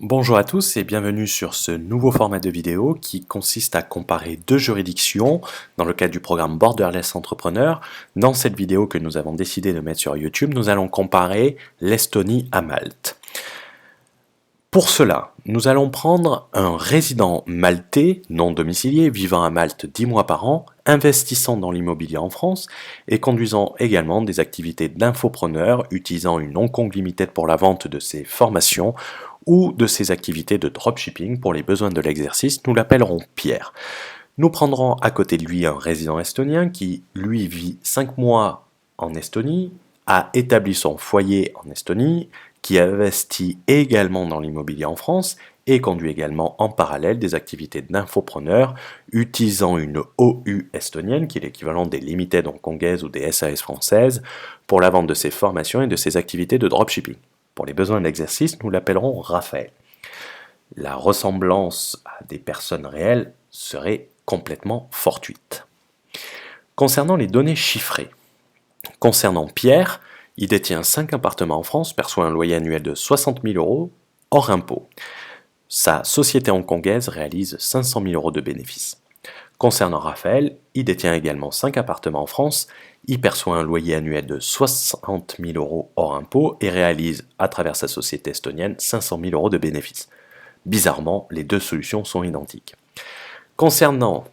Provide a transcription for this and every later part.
Bonjour à tous et bienvenue sur ce nouveau format de vidéo qui consiste à comparer deux juridictions dans le cadre du programme Borderless Entrepreneur. Dans cette vidéo que nous avons décidé de mettre sur YouTube, nous allons comparer l'Estonie à Malte. Pour cela, nous allons prendre un résident maltais non domicilié vivant à Malte 10 mois par an, investissant dans l'immobilier en France et conduisant également des activités d'infopreneur utilisant une Hong Kong Limited pour la vente de ses formations ou de ses activités de dropshipping pour les besoins de l'exercice. Nous l'appellerons Pierre. Nous prendrons à côté de lui un résident estonien qui, lui, vit 5 mois en Estonie, a établi son foyer en Estonie, qui investit également dans l'immobilier en France et conduit également en parallèle des activités d'infopreneur utilisant une OU estonienne, qui est l'équivalent des limited hongkongaises ou des SAS françaises, pour la vente de ses formations et de ses activités de dropshipping. Pour les besoins d'exercice, nous l'appellerons Raphaël. La ressemblance à des personnes réelles serait complètement fortuite. Concernant les données chiffrées, concernant Pierre, il détient 5 appartements en France, perçoit un loyer annuel de 60 000 euros hors impôt. Sa société hongkongaise réalise 500 000 euros de bénéfices. Concernant Raphaël, il détient également 5 appartements en France, il perçoit un loyer annuel de 60 000 euros hors impôt et réalise, à travers sa société estonienne, 500 000 euros de bénéfices. Bizarrement, les deux solutions sont identiques. Concernant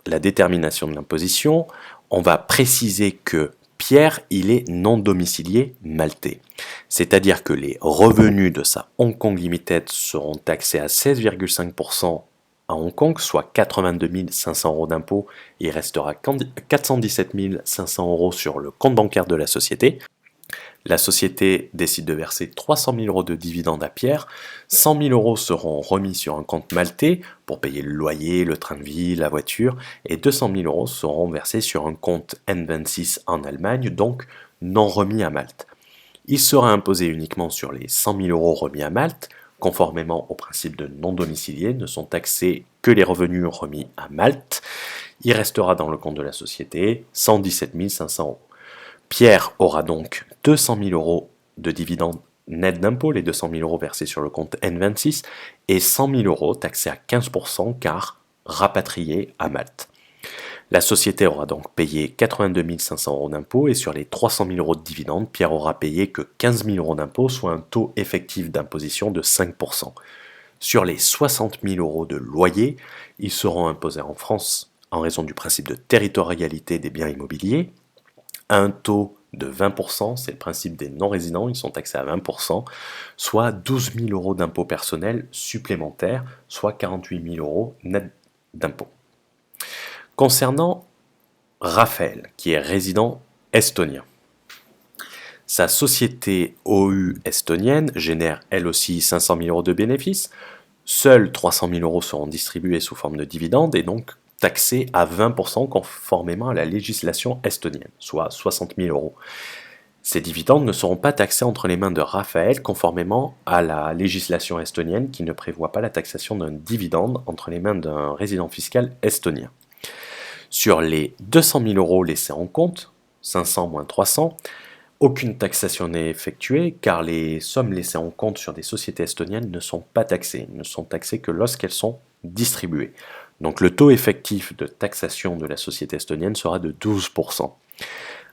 la détermination de l'imposition, on va préciser que Pierre, il est non domicilié maltais. C'est-à-dire que les revenus de sa Hong Kong Limited seront taxés à 16,5% à Hong Kong, soit 82 500 euros d'impôt. Il restera 417 500 euros sur le compte bancaire de la société. La société décide de verser 300 000 euros de dividendes à Pierre. 100 000 euros seront remis sur un compte maltais pour payer le loyer, le train de vie, la voiture, et 200 000 euros seront versés sur un compte N26 en Allemagne, donc non remis à Malte. Il sera imposé uniquement sur les 100 000 euros remis à Malte. Conformément au principe de non domicilié, ne sont taxés que les revenus remis à Malte. Il restera dans le compte de la société 117 500 euros. Pierre aura donc 200 000 euros de dividendes net d'impôt, les 200 000 euros versés sur le compte N26, et 100 000 euros taxés à 15% car rapatriés à Malte. La société aura donc payé 82 500 euros d'impôt et sur les 300 000 euros de dividendes, Pierre aura payé que 15 000 euros d'impôt, soit un taux effectif d'imposition de 5%. Sur les 60 000 euros de loyer, ils seront imposés en France en raison du principe de territorialité des biens immobiliers, à un taux de 20%, c'est le principe des non-résidents, ils sont taxés à 20%, soit 12 000 euros d'impôt personnel supplémentaires, soit 48 000 euros net d'impôt. Concernant Raphaël, qui est résident estonien, sa société OU estonienne génère elle aussi 500 000 euros de bénéfices, seuls 300 000 euros seront distribués sous forme de dividendes et donc taxés à 20% conformément à la législation estonienne, soit 60 000 euros. Ces dividendes ne seront pas taxés entre les mains de Raphaël conformément à la législation estonienne qui ne prévoit pas la taxation d'un dividende entre les mains d'un résident fiscal estonien. Sur les 200 000 euros laissés en compte, 500 moins 300, aucune taxation n'est effectuée car les sommes laissées en compte sur des sociétés estoniennes ne sont pas taxées, ne sont taxées que lorsqu'elles sont distribuées. Donc le taux effectif de taxation de la société estonienne sera de 12%.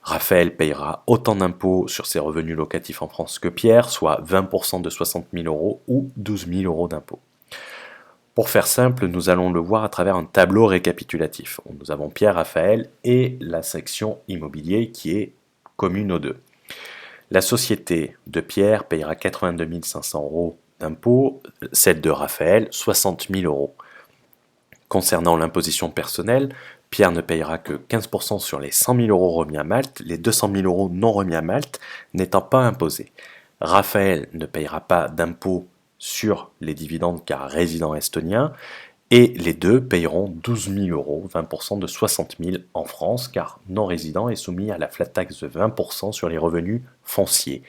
Raphaël payera autant d'impôts sur ses revenus locatifs en France que Pierre, soit 20% de 60 000 euros ou 12 000 euros d'impôts. Pour faire simple, nous allons le voir à travers un tableau récapitulatif. Nous avons Pierre, Raphaël et la section immobilier qui est commune aux deux. La société de Pierre payera 82 500 euros d'impôts, celle de Raphaël 60 000 euros. Concernant l'imposition personnelle, Pierre ne payera que 15% sur les 100 000 euros remis à Malte, les 200 000 euros non remis à Malte n'étant pas imposés. Raphaël ne payera pas d'impôt sur les dividendes car résident estonien, et les deux payeront 12 000 euros, 20% de 60 000 en France, car non-résident est soumis à la flat tax de 20% sur les revenus fonciers.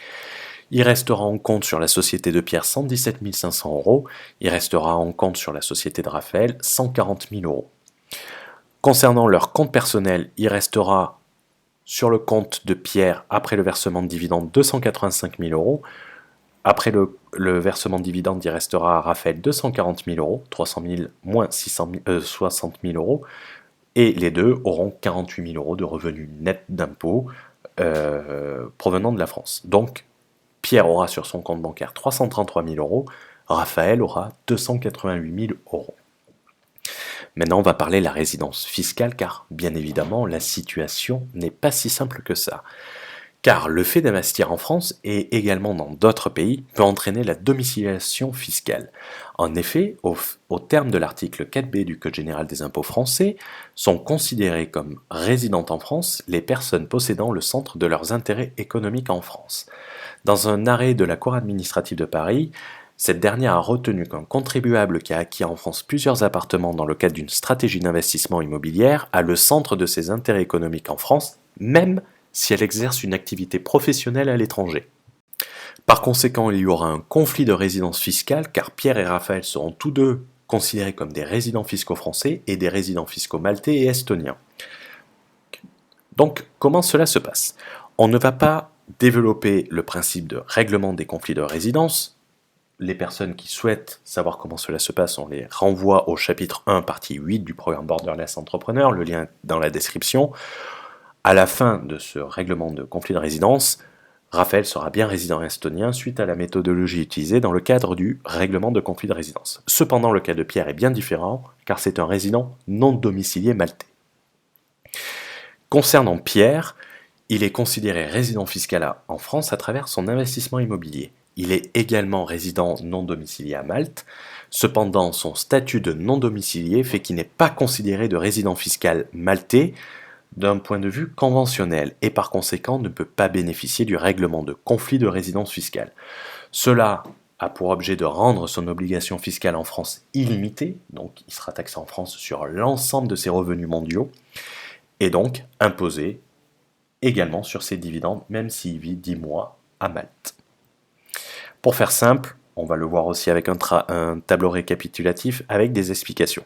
Il restera en compte sur la société de Pierre 117 500 euros, il restera en compte sur la société de Raphaël 140 000 euros. Concernant leur compte personnel, il restera sur le compte de Pierre, après le versement de dividendes, 285 000 euros, Après le versement de dividende, il restera à Raphaël 240 000 euros, 300 000 moins 60 000 euros, et les deux auront 48 000 euros de revenus nets d'impôts provenant de la France. Donc, Pierre aura sur son compte bancaire 333 000 euros, Raphaël aura 288 000 euros. Maintenant, on va parler de la résidence fiscale, car bien évidemment, la situation n'est pas si simple que ça. Car le fait d'investir en France et également dans d'autres pays peut entraîner la domiciliation fiscale. En effet, au terme de l'article 4b du Code général des impôts français, sont considérées comme résidentes en France les personnes possédant le centre de leurs intérêts économiques en France. Dans un arrêt de la Cour administrative de Paris, cette dernière a retenu qu'un contribuable qui a acquis en France plusieurs appartements dans le cadre d'une stratégie d'investissement immobilière a le centre de ses intérêts économiques en France, même si elle exerce une activité professionnelle à l'étranger. Par conséquent, il y aura un conflit de résidence fiscale car Pierre et Raphaël seront tous deux considérés comme des résidents fiscaux français et des résidents fiscaux maltais et estoniens. Donc, comment cela se passe? On ne va pas développer le principe de règlement des conflits de résidence. Les personnes qui souhaitent savoir comment cela se passe, on les renvoie au chapitre 1, partie 8 du programme Borderless Entrepreneur, le lien est dans la description. À la fin de ce règlement de conflit de résidence, Raphaël sera bien résident estonien suite à la méthodologie utilisée dans le cadre du règlement de conflit de résidence. Cependant, le cas de Pierre est bien différent car c'est un résident non domicilié maltais. Concernant Pierre, il est considéré résident fiscal en France à travers son investissement immobilier. Il est également résident non domicilié à Malte. Cependant, son statut de non domicilié fait qu'il n'est pas considéré de résident fiscal maltais d'un point de vue conventionnel et par conséquent ne peut pas bénéficier du règlement de conflit de résidence fiscale. Cela a pour objet de rendre son obligation fiscale en France illimitée, donc il sera taxé en France sur l'ensemble de ses revenus mondiaux, et donc imposé également sur ses dividendes, même s'il vit 10 mois à Malte. Pour faire simple, on va le voir aussi avec un tableau récapitulatif avec des explications.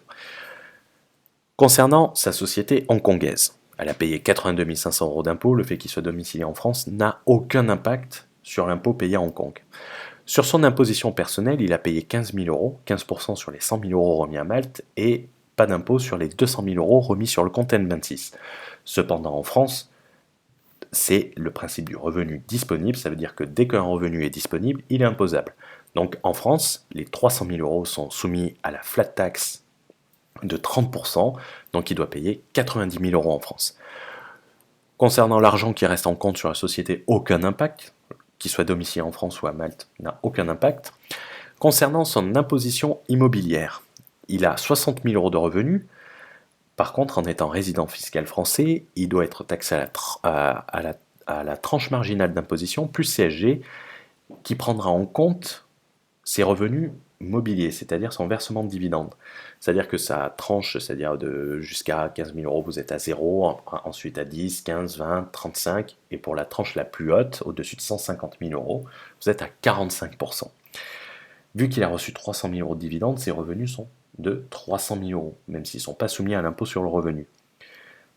Concernant sa société hongkongaise, elle a payé 82 500 euros d'impôts, le fait qu'il soit domicilié en France n'a aucun impact sur l'impôt payé à Hong Kong. Sur son imposition personnelle, il a payé 15 000 euros, 15% sur les 100 000 euros remis à Malte et pas d'impôt sur les 200 000 euros remis sur le compte N26. Cependant, en France, c'est le principe du revenu disponible, ça veut dire que dès qu'un revenu est disponible, il est imposable. Donc en France, les 300 000 euros sont soumis à la flat tax de 30%, donc il doit payer 90 000 euros en France. Concernant l'argent qui reste en compte sur la société, aucun impact, qu'il soit domicilié en France ou à Malte, n'a aucun impact. Concernant son imposition immobilière, il a 60 000 euros de revenus. Par contre, en étant résident fiscal français, il doit être taxé à la tranche marginale d'imposition plus CSG qui prendra en compte ses revenus mobiliers, c'est-à-dire son versement de dividendes. C'est-à-dire que sa tranche, c'est-à-dire jusqu'à 15 000 euros, vous êtes à 0, ensuite à 10, 15, 20, 35, et pour la tranche la plus haute, au-dessus de 150 000 euros, vous êtes à 45%. Vu qu'il a reçu 300 000 euros de dividendes, ses revenus sont de 300 000 euros, même s'ils ne sont pas soumis à l'impôt sur le revenu.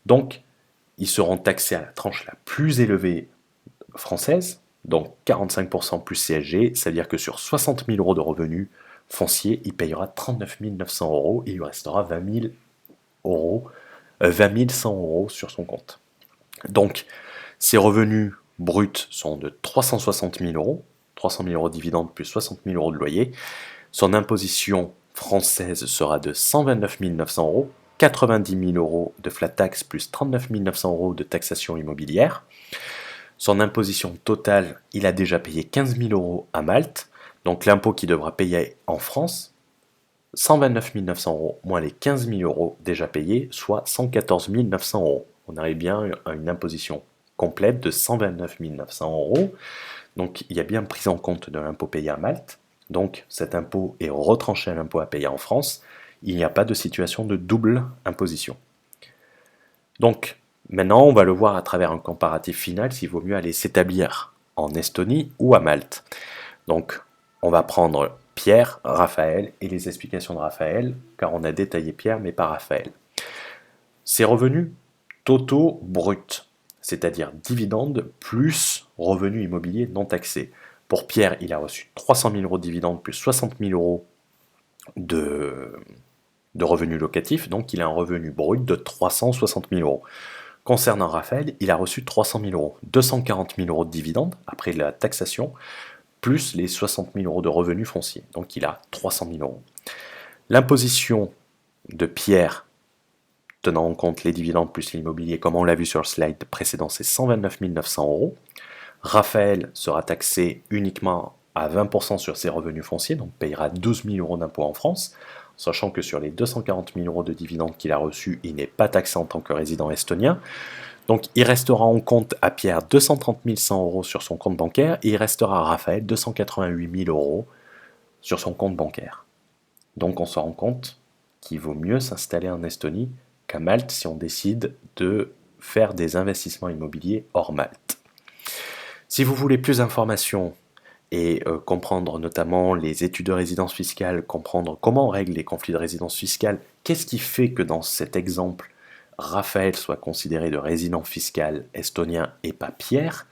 Donc, ils seront taxés à la tranche la plus élevée française, donc 45% plus CSG, c'est-à-dire que sur 60 000 euros de revenus fonciers, il payera 39 900 euros et il lui restera 20 100 euros sur son compte. Donc, ses revenus bruts sont de 360 000 euros, 300 000 euros de dividendes plus 60 000 euros de loyer. Son imposition française sera de 129 900 euros, 90 000 euros de flat tax plus 39 900 euros de taxation immobilière. Son imposition totale, il a déjà payé 15 000 euros à Malte, donc l'impôt qu'il devra payer en France, 129 900 euros moins les 15 000 euros déjà payés, soit 114 900 euros. On arrive bien à une imposition complète de 129 900 euros. Donc il y a bien prise en compte de l'impôt payé à Malte. Donc cet impôt est retranché à l'impôt à payer en France. Il n'y a pas de situation de double imposition. Donc maintenant, on va le voir à travers un comparatif final s'il vaut mieux aller s'établir en Estonie ou à Malte. Donc on va prendre Pierre, Raphaël et les explications de Raphaël, car on a détaillé Pierre mais pas Raphaël. Ses revenus totaux bruts, c'est-à-dire dividendes plus revenus immobiliers non taxés. Pour Pierre, il a reçu 300 000 euros de dividendes plus 60 000 euros de revenus locatifs, donc il a un revenu brut de 360 000 euros. Concernant Raphaël, il a reçu 300 000 euros, 240 000 euros de dividendes après la taxation, plus les 60 000 euros de revenus fonciers. Donc il a 300 000 euros. L'imposition de Pierre, tenant en compte les dividendes plus l'immobilier, comme on l'a vu sur le slide précédent, c'est 129 900 euros. Raphaël sera taxé uniquement à 20% sur ses revenus fonciers, donc payera 12 000 euros d'impôts en France, sachant que sur les 240 000 euros de dividendes qu'il a reçus, il n'est pas taxé en tant que résident estonien. Donc il restera en compte à Pierre 230 100 euros sur son compte bancaire, et il restera à Raphaël 288 000 euros sur son compte bancaire. Donc on se rend compte qu'il vaut mieux s'installer en Estonie qu'à Malte si on décide de faire des investissements immobiliers hors Malte. Si vous voulez plus d'informations et comprendre notamment les études de résidence fiscale, comprendre comment on règle les conflits de résidence fiscale, qu'est-ce qui fait que dans cet exemple, Raphaël soit considéré de résident fiscal estonien et pas Pierre,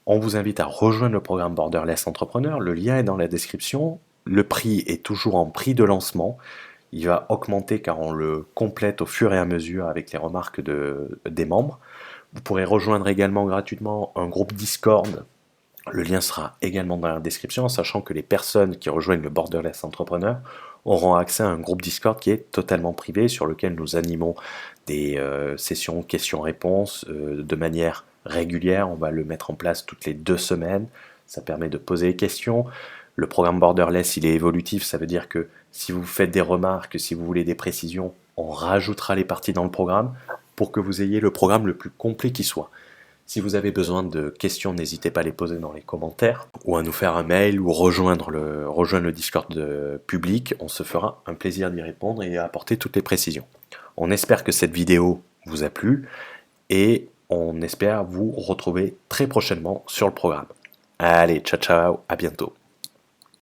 on vous invite à rejoindre le programme Borderless Entrepreneur, le lien est dans la description, le prix est toujours en prix de lancement, il va augmenter car on le complète au fur et à mesure avec les remarques des membres. Vous pourrez rejoindre également gratuitement un groupe Discord. Le lien sera également dans la description, en sachant que les personnes qui rejoignent le Borderless Entrepreneur auront accès à un groupe Discord qui est totalement privé, sur lequel nous animons des sessions questions-réponses de manière régulière. On va le mettre en place toutes les 2 semaines. Ça permet de poser des questions. Le programme Borderless, il est évolutif, ça veut dire que si vous faites des remarques, si vous voulez des précisions, on rajoutera les parties dans le programme pour que vous ayez le programme le plus complet qui soit. Si vous avez besoin de questions, n'hésitez pas à les poser dans les commentaires ou à nous faire un mail ou rejoindre le Discord public. On se fera un plaisir d'y répondre et à apporter toutes les précisions. On espère que cette vidéo vous a plu et on espère vous retrouver très prochainement sur le programme. Allez, ciao ciao, à bientôt.